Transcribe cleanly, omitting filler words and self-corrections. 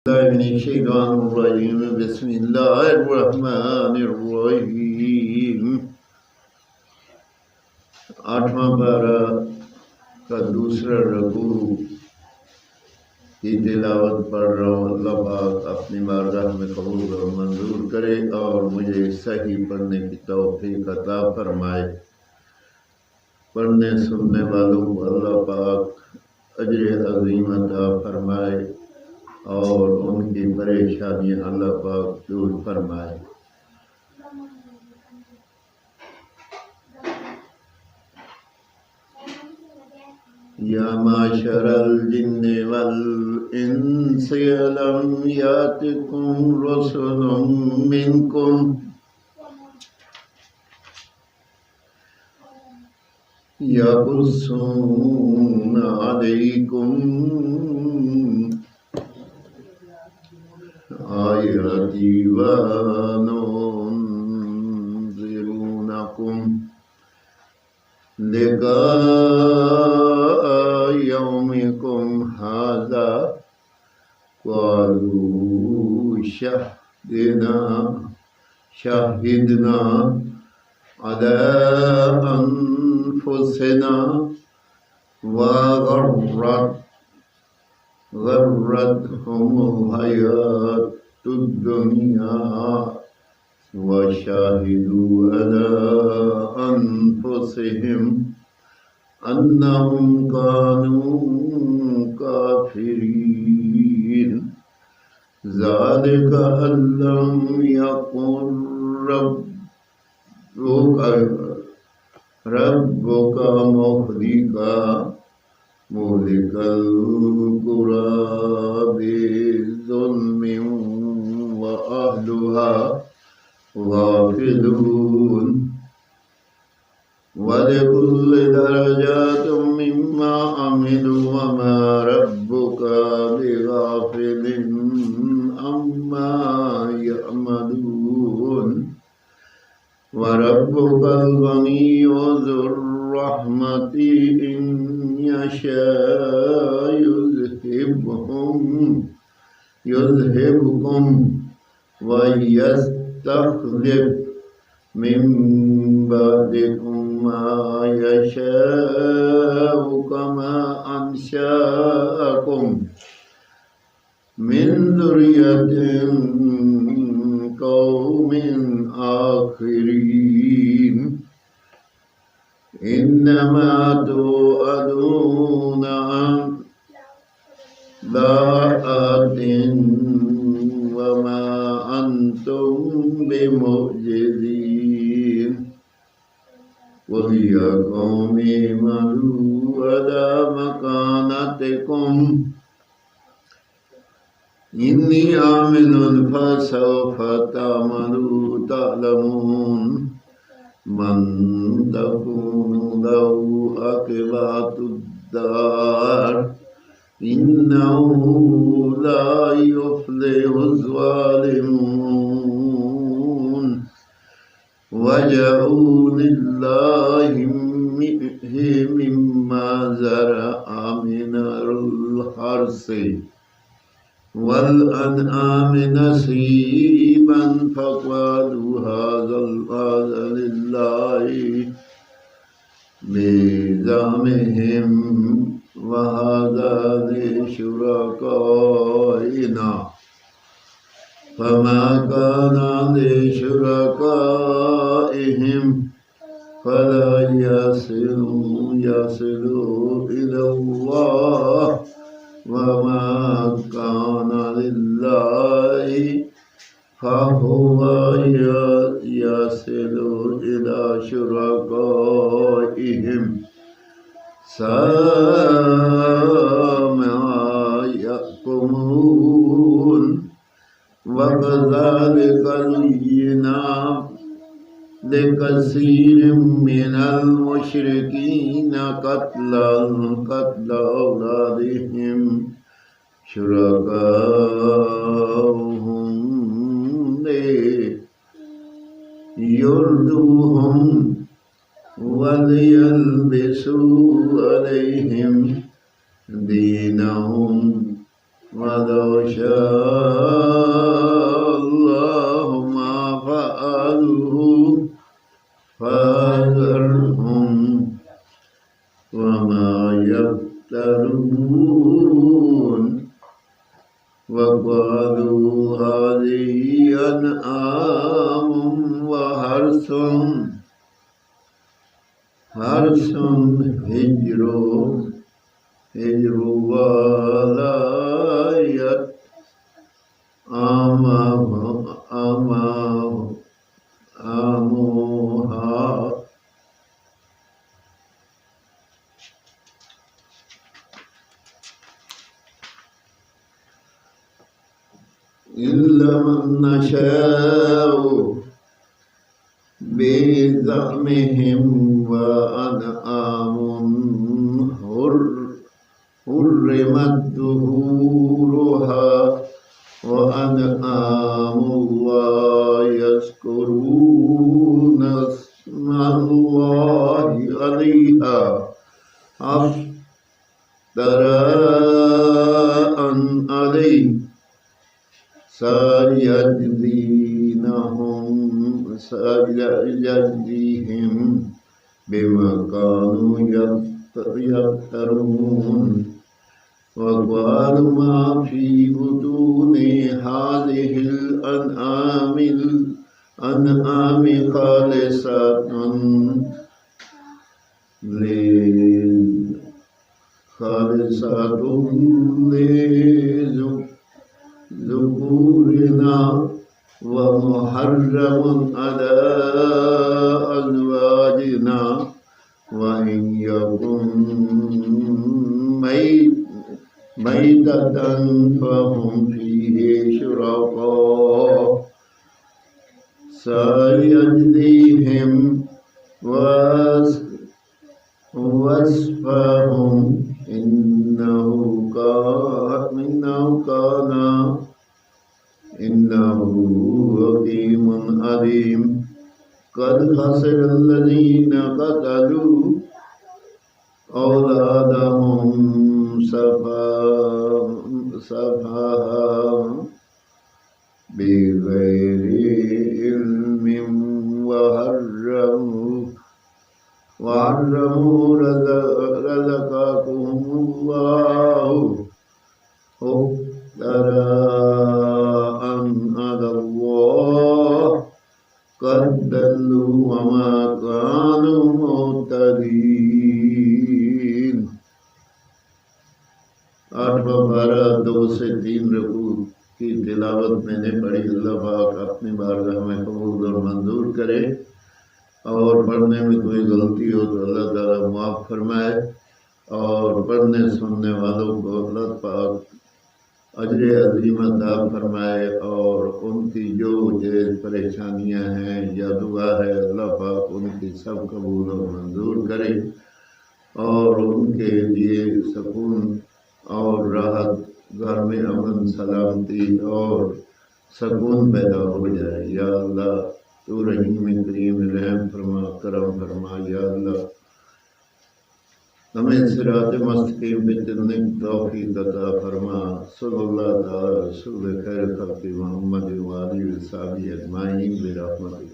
من الشيطان الرجيم بسم الله الرحمن الرحيم आठवां पारा का दूसरा रकू की तिलावत पढ़ रहा हूँ। अल्लाह पाक अपनी बारगाह में कबूल और मंजूर करे और मुझे सही पढ़ने की तौफीक अता फरमाए। पढ़ने सुनने वालों को अल्लाह पाक अजर अज़ीम अता फरमाए और उनकी परेशानियाँ अल्लाह पाक दूर फरमाए। या माशरल जिन्नि वल इंसि अलम यातिकुम रसूलुम मिनकुम यक़ुस्सूना अलैकुम आयाति व युनज़िरूनकुम लिक़ाअ यौमिकुम हाज़ा क़ालू शहिदना अला अनफुसिना व गर्रतहुमुल हयातुद दुनिया व शाहिदू अला अनफुसिहिम अन्नहुम कानू काफिरीन ज़ालिका अल्लम यकुन रब्बुका मुहलिकल कुरा बिज़ुल्मिन व अहलुहा गाफिलून वलिकुल्लि दरजातुम मिम्मा अमिलू वमा रब्बुका बिगाफिलिन अम्मा यअमलून वरब्बुकल गनिय्यु ज़ुर रहमति इन यशा युज़हिबकुम व यस्तख़लिफ़ मिन बअदिकुम मा यशाअ कमा अंशअकुम मिन ज़ुर्रिय्यतिन क़ौमिन आखिरीन इन्नमा तुअदूना लाआतिन वमा अंतुम बिमुअ्जिज़ीन क़ुल या क़ौमी इअमलू अला मकानतिकुम इन्नी आमिलुन फसौफ़ ta'lamun मन तकूनु लहू आक़िबतुद दार इन्नहु ला युफ़्लिहुज़ ज़ालिमून वजअू लिल्लाहि मिम्मा ज़रअ मिनल हर्सि वल अनआमि नसीबन फ़क़ालू हाज़ा लिल्लाहि बिज़अमिहिम व हाज़ा लिशुरकाइना फमा काना लिशुरकाइहिम फला यसिलू इलल्लाह वमा काना लिल्लाहि फहुवा यसिलु इला शुरकाइहिम सामा यहकुमून वकज़ालिका ज़ुय्यिना लिकसीरिम मिनल मुशरिकीना क़त्ल औलादिहिम शुरकाहुम युर्दूहुम वलियल्बिसू अलैहिम दीनहुम वलौ शाअ وقالوا هذه أنعام وحرث هجر ولا آمها إلا من نشاء بزعمهم وأنعام حرمت ظهورها وأنعام لا يذكرون اسم الله عليها افتراء عليه سيجزيهم بما كانوا يفترون وقالوا ما في بطون هذه الأنعام خالصة لذكورنا ومحرم على أزواجنا وإن يكن ميتة فهم فيه شركاء سيجزيهم وصفهم إنه حكيم عليم قد خسر الذين قتلوا أولادهم سفها بغير علم وحرموا رزقهم الله افتراء على الله قد ضلوا وما كانوا مهتدين. 8واں پارہ 2 سے 3 رکوع کی تلاوت میں نے پڑھی. اللہ پاک اپنی بارگاہ میں قبول اور منظور کرے، اور پڑھنے میں کوئی غلطی ہو تو اللہ تعالیٰ معاف فرمائے، اور پڑھنے سننے والوں کو اللہ پاک اجر عظیم عطا فرمائے، اور ان کی جو جیز پریشانیاں ہیں یا دعا ہے اللہ پاک ان کی سب قبول اور منظور کرے، اور ان کے لیے سکون اور راحت، گھر میں امن سلامتی اور سکون پیدا ہو جائے. یا اللہ تو رحیم کریم رحم فرما، کرم فرما. یا اللہ ہمیں صراط مستقیم پہ چلنے کی توفیق عطا فرما. صلی اللہ تعالی رسول خیر خلق محمد و آلہ و صحبہ اجمعین برحمتک